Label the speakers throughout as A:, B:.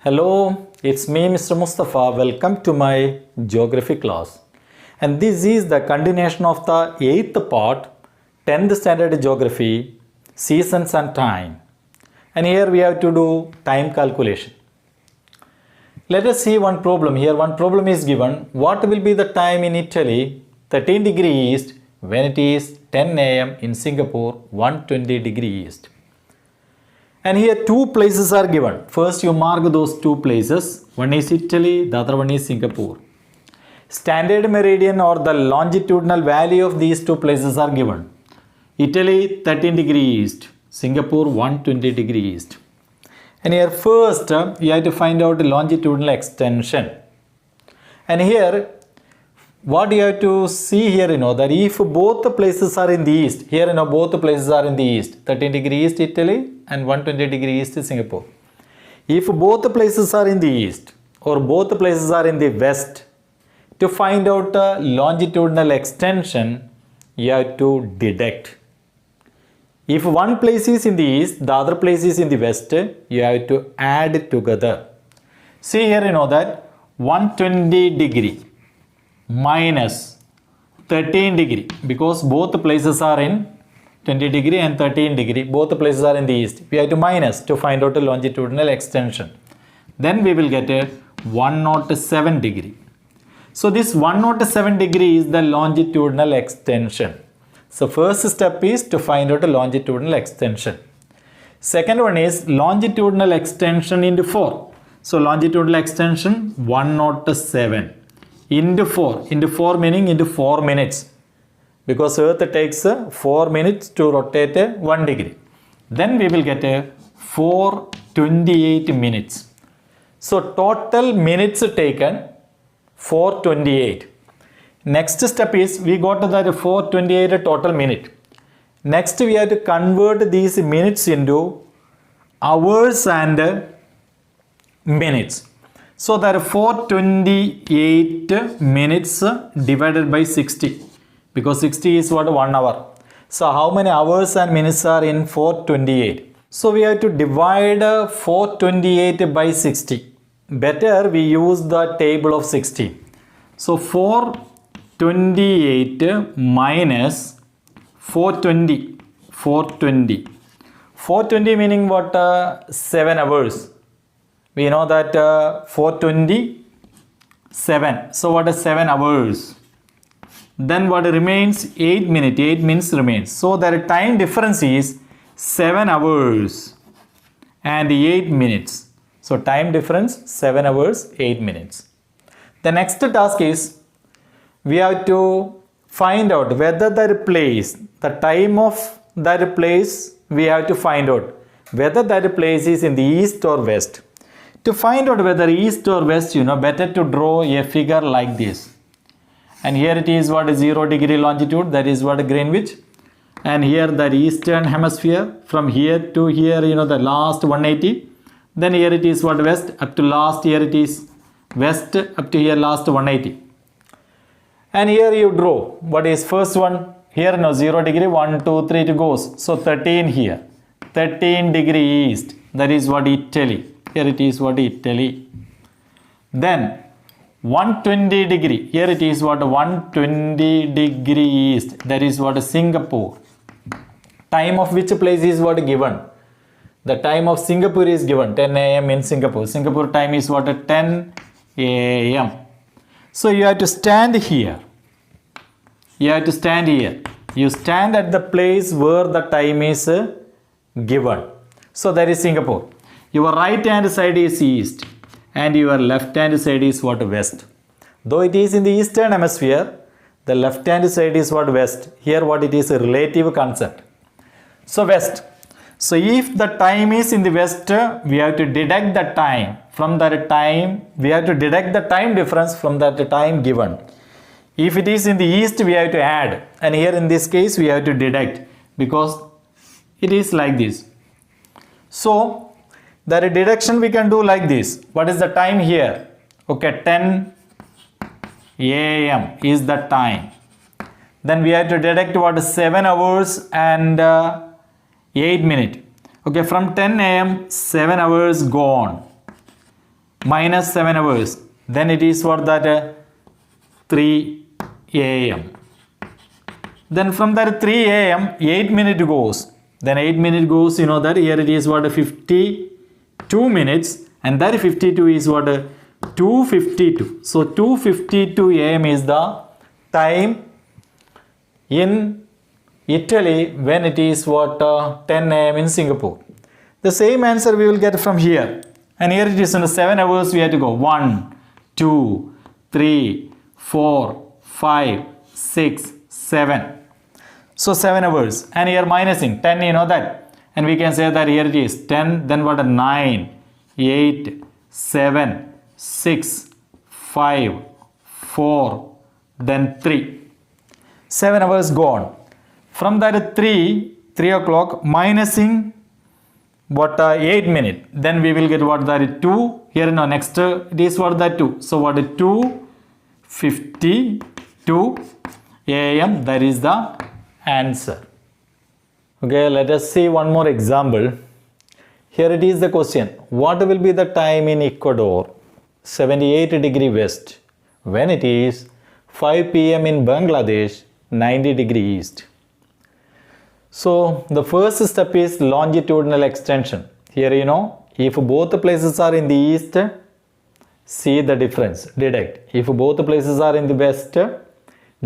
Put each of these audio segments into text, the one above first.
A: Hello, it's me Mr. Mustafa. Welcome to my geography class. And this is the continuation of the 8th part, 10th standard geography, seasons and time. And here we have to do time calculation. Let us see one problem. Here one problem is given. What will be the time in Italy 13 degree east when it is 10 am in Singapore 120 degree east? And here two places are given. First you mark those two places. One is Italy, the other one is Singapore. Standard meridian or the longitudinal value of these two places are given. Italy 13 degree east, Singapore 120 degree east. And here first you have to find out the longitudinal extension. And here what you have to see here, that if both the places are in the east, here both the places are in the east, 13 degree east Italy and 120 degree east Singapore. If both the places are in the east or both the places are in the west, to find out the longitudinal extension, you have to deduct. If one place is in the east, the other place is in the west, you have to add together. See here, that 120 degree minus 13 degree, because both places are in 20 degree and 13 degree, both places are in the east. We have to minus to find out a longitudinal extension. Then we will get a 107 degree. So this 107 degree is the longitudinal extension. So first step is to find out a longitudinal extension. Second one is longitudinal extension into 4. So longitudinal extension 107 into 4 meaning into 4 minutes, because earth takes 4 minutes to rotate 1 degree. Then we will get a 428 minutes. So total minutes taken 428. Next step is we got that 428 total minute. Next we have to convert these minutes into hours and minutes. So that 428 minutes divided by 60, because 60 is what, 1 hour. So how many hours and minutes are in 428? So we have to divide 428 by 60. Better we use the table of 60. So 428 minus 420. 420 meaning what? 7 hours. We know that 427. So what is 7 hours? Then what remains? 8 minutes. 8 minutes remains. So the time difference is 7 hours and 8 minutes. So time difference 7 hours, 8 minutes. The next task is we have to find out whether that place, the time of that place, we have to find out whether that place is in the east or west. To find out whether east or west, better to draw a figure like this. And here it is what, 0 degree longitude, that is what, Greenwich. And here the eastern hemisphere, from here to here, the last 180. Then here it is what, west, up to last, here it is west, up to here last 180. And here you draw, what is first one, here 0 degree, 1, 2, 3 it goes. So 13 here, 13 degree east, that is what, Italy. Here it is what, Italy. Then 120 degree. Here it is what, 120 degree east. That is what, Singapore. Time of which place is what given? The time of Singapore is given. 10 am in Singapore. Singapore time is what, 10 am. So you have to stand here. You have to stand here. You stand at the place where the time is given. So that is Singapore. Your right hand side is east and your left hand side is what, west. Though it is in the eastern hemisphere, the left hand side is what, west. Here what it is, a relative concept. So west. So if the time is in the west, we have to deduct the time from that time. We have to deduct the time difference from that time given. If it is in the east, we have to add. And here in this case, we have to deduct because it is like this. So the deduction we can do like this. What is the time here? Okay, 10 am is the time. Then we have to deduct what, 7 hours and 8 minutes. Okay, from 10 am 7 hours gone. minus 7 hours. Then it is what that 3 a.m. Then from that 3 a.m. 8 minutes goes. Then 8 minutes goes, you know that here it is what 52 minutes, and that 52 is what 2:52. So 2:52 a.m. is the time in Italy when it is what 10 a.m. in Singapore. The same answer we will get from here. And here it is in the 7 hours we have to go. 1, 2, 3, 4, 5, 6, 7. So 7 hours. And here minusing 10, you know that. And we can say that here it is 10, then what 9, 8, 7, 6, 5, 4, then 3. 7 hours gone. From that 3 o'clock minusing what 8 minutes. Then we will get what that 2. Here no next it is what that 2. So what 2:52 a.m. that is the answer. Okay, let us see one more example. Here it is the question. What will be the time in Ecuador 78° west when it is 5 p.m. in Bangladesh 90° east? So the first step is longitudinal extension. Here you know, if both places are in the east, see the difference, deduct. If both places are in the west,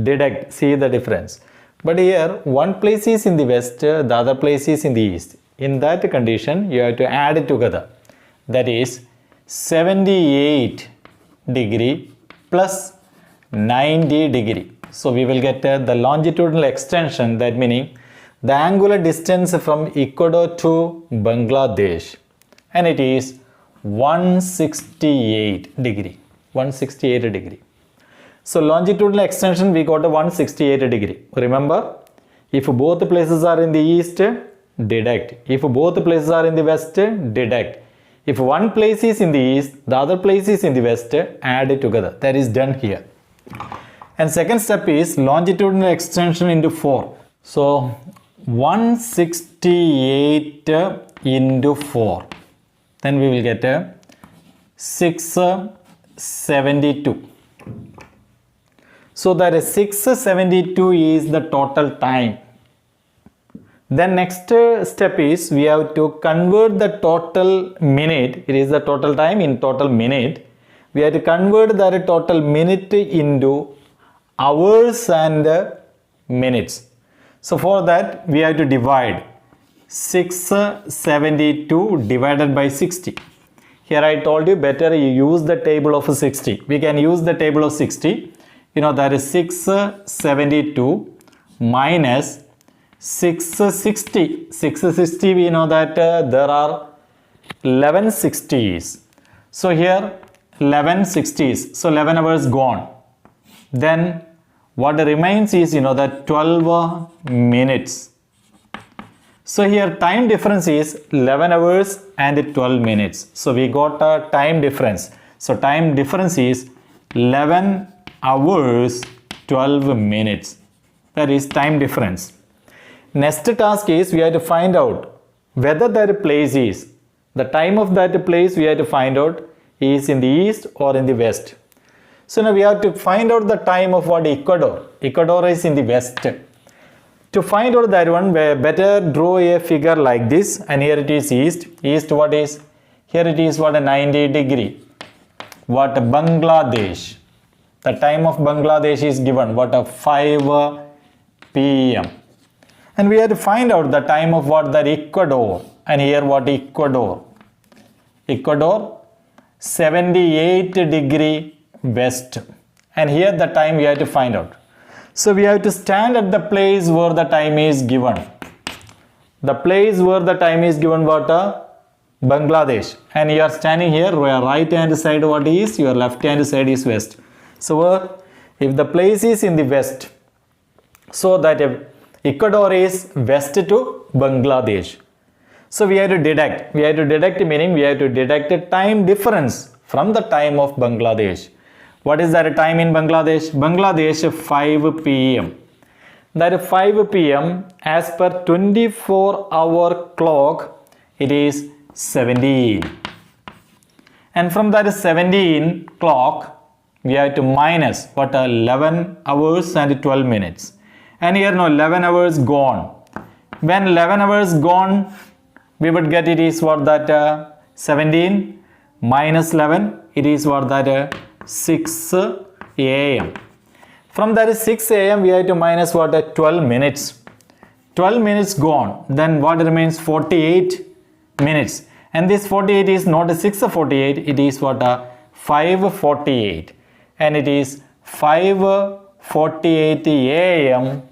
A: deduct, see the difference. But here one place is in the west, the other place is in the east. In that condition, you have to add it together. That is 78 degree plus 90 degree. So we will get the longitudinal extension, that meaning the angular distance from Ecuador to Bangladesh, and it is 168 degree. 168 degree. So longitudinal extension we got a 168 degree. Remember, if both places are in the east, deduct. If both places are in the west, deduct. If one place is in the east, the other place is in the west, add it together. That is done here. And second step is longitudinal extension into 4. So 168 into 4. Then we will get 672. So that is 672 is the total time. Then next step is we have to convert the total minute. It is the total time in total minute. We have to convert the total minute into hours and minutes. So for that we have to divide 672 divided by 60. Here I told you better you use the table of 60. We can use the table of 60. You know that is 672 minus 660. 660 we know that there are 11 60s. So here 11 60s. So 11 hours gone. Then what remains is, you know, that 12 minutes. So here time difference is 11 hours and 12 minutes. So we got a time difference. So time difference is 11 hours 12 minutes. That is time difference. Next task is we have to find out whether that place is, the time of that place we have to find out is in the east or in the west. So now we have to find out the time of what Ecuador. Ecuador is in the west. To find out that one, better draw a figure like this, and here it is east. East what is? Here it is what a 90 degree. What Bangladesh. The time of Bangladesh is given what a 5 p.m. And we have to find out the time of what that Ecuador. And here what Ecuador. Ecuador 78 degree west, and here the time we have to find out. So we have to stand at the place where the time is given. The place where the time is given what Bangladesh, and you are standing here where right hand side what is, your left hand side is west. So if the place is in the west, so that Ecuador is west to Bangladesh. So we have to deduct. We have to deduct meaning we have to deduct a time difference from the time of Bangladesh. What is that time in Bangladesh? Bangladesh 5 p.m. That 5 p.m. as per 24-hour clock, it is 17. And from that 17 clock, we have to minus what 11 hours and 12 minutes. And here no 11 hours gone. When 11 hours gone, we would get it is what that 17 minus 11, it is what that 6 a.m. From that 6 a.m. we have to minus what 12 minutes. 12 minutes gone, then what remains 48 minutes. And this 48 is not a 6:48, it is what 5:48. And it is 5:48 a.m.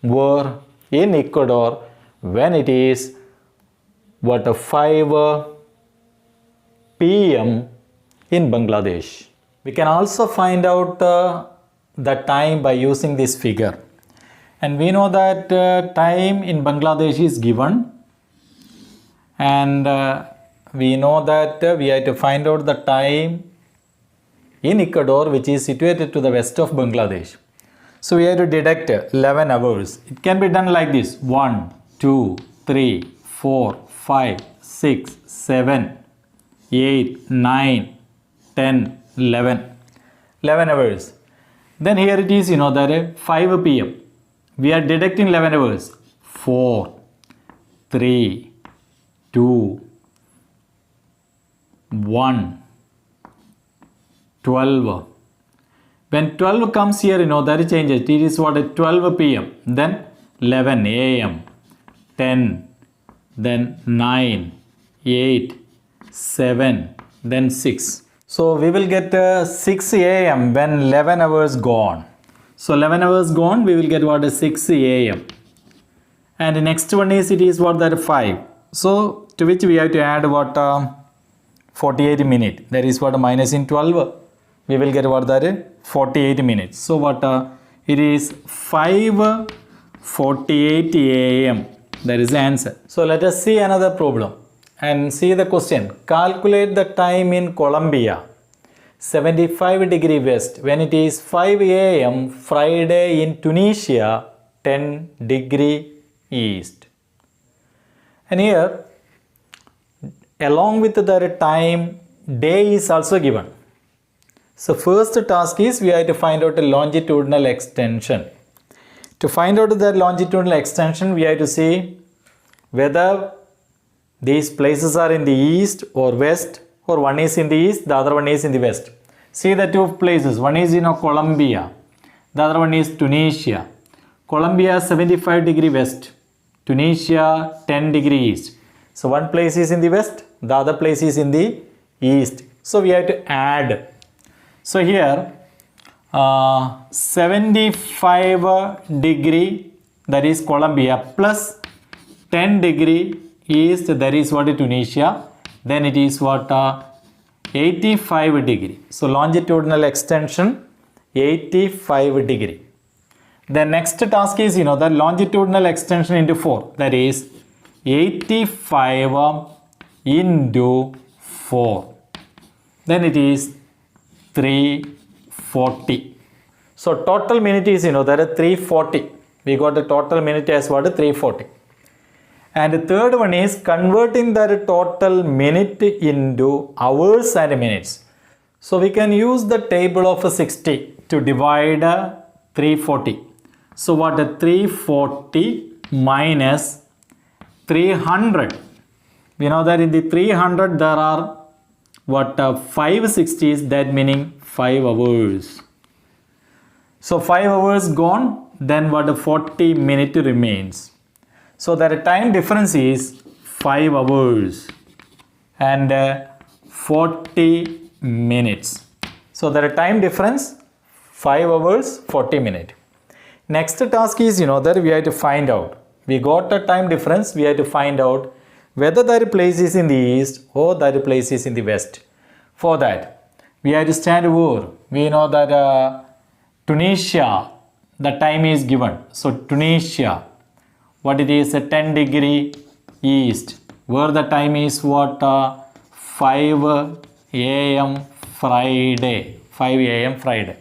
A: were in Ecuador when it is what 5 p.m. in Bangladesh. We can also find out the time by using this figure. And we know that time in Bangladesh is given. And we know that we have to find out the time in Ecuador, which is situated to the west of Bangladesh. So we have to deduct 11 hours. It can be done like this: 1, 2, 3, 4, 5, 6, 7, 8, 9, 10, 11. 11 hours. Then here it is, that 5 p.m. We are deducting 11 hours. 4, 3, 2, 1, 12. When 12 comes here, that it changes. It is what 12 p.m. Then 11 a.m. 10. Then 9, 8, 7. Then 6. So we will get 6 a.m. when 11 hours gone. So 11 hours gone, we will get what 6 a.m. And the next one is, it is what that 5. So to which we have to add what 48 minutes. That is what minus in 12. We will get what that 48 minutes. So what it is 5:48 a.m. That is the answer. So let us see another problem and see the question. Calculate the time in Colombia, 75 degree west, when it is 5 a.m. Friday. In Tunisia, 10 degree east. And here, along with the time, day is also given. So first task is we have to find out the longitudinal extension. To find out the longitudinal extension, we have to see whether these places are in the east or west, or one is in the east, the other one is in the west. See the two places. One is Colombia, the other one is Tunisia. Colombia 75 degree west, Tunisia 10 degree east. So one place is in the west, the other place is in the east. So we have to add. So here 75 degree, that is Colombia, plus 10 degree east, that is what Tunisia. Then it is what 85 degree. So longitudinal extension 85 degree. The next task is the longitudinal extension into 4. That is 85 into 4. Then it is 340. So total minute is that is 340. We got the total minute as what 340. And the third one is converting the total minute into hours and minutes. So we can use the table of 60 to divide 340. So what 340 minus 300. We know that in the 300 there are what 5 60s, that meaning 5 hours. So 5 hours gone, then what 40 minute remains. So the time difference is 5 hours and 40 minutes. So the time difference 5 hours 40 minutes. Next task is that we have to find out. We got a time difference, we have to find out whether that place is in the east or that place is in the west. For that, we have to stand over. We know that Tunisia, the time is given. So Tunisia, what it is 10 degree east, where the time is what 5 a.m. Friday. 5 a.m. Friday.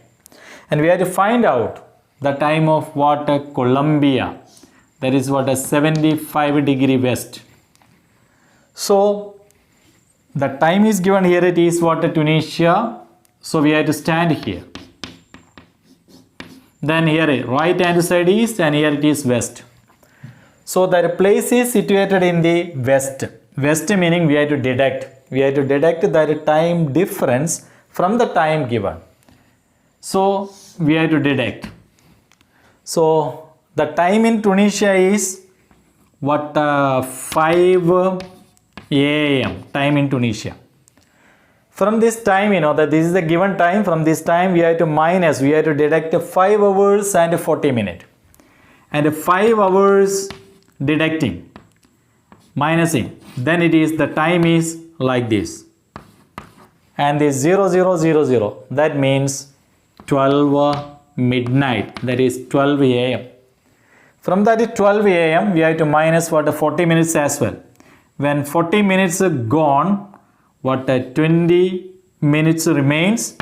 A: And we have to find out the time of what Colombia, that is what 75 degree west. So The time is given here, it is what, Tunisia. So we have to stand here. Then here right hand side east and here it is west. So that place is situated in the west. West meaning we have to deduct. We have to deduct the time difference from the time given. So we have to deduct. So the time in Tunisia is what, 5 a.m. time in Tunisia. From this time, you know that this is the given time. From this time we have to minus, we have to deduct 5 hours and 40 minutes. And 5 hours deducting, minusing, then it is, the time is like this. And this 0000, that means 12 midnight, that is 12 a.m. From that 12 a.m. we have to minus what, 40 minutes as well. When 40 minutes are gone, what, 20 minutes remains,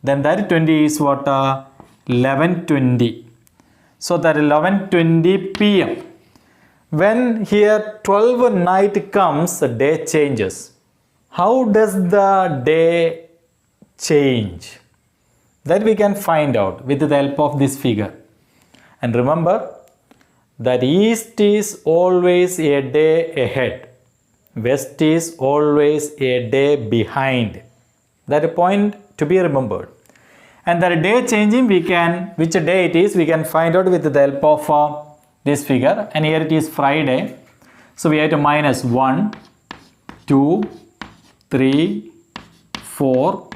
A: then that 20 is what, 11:20. So that 11:20 p.m. When here 12 night comes, the day changes. How does the day change? That we can find out with the help of this figure. And remember that east is always a day ahead. West is always a day behind. That is a point to be remembered. And the day changing, we can, which day it is, we can find out with the help of this figure. And here it is Friday. So we have to minus 1, 2, 3, 4,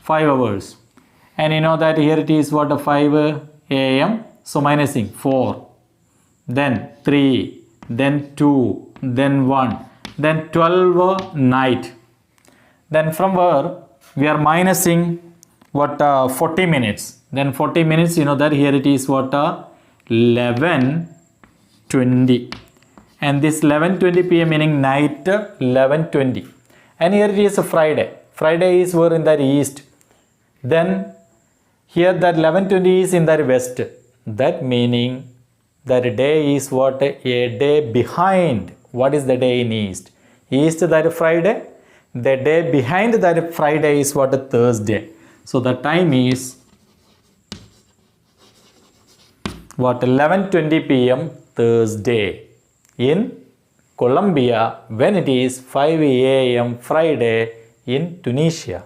A: 5 hours. And you know that here it is what, 5 a.m. So minusing 4, then 3, then 2, then 1. Then 12 night. Then from where we are minusing what, 40 minutes. Then 40 minutes, you know that here it is what, 11:20. And this 11:20 p.m. meaning night 11:20. And here it is a Friday. Friday is where in the east. Then here that 11:20 is in the west. That meaning that day is what, a day behind. What is the day in east? East, that Friday. The day behind that Friday is what, Thursday. So the time is what, 11:20 p.m. Thursday in Colombia, when it is 5 a.m. Friday in Tunisia.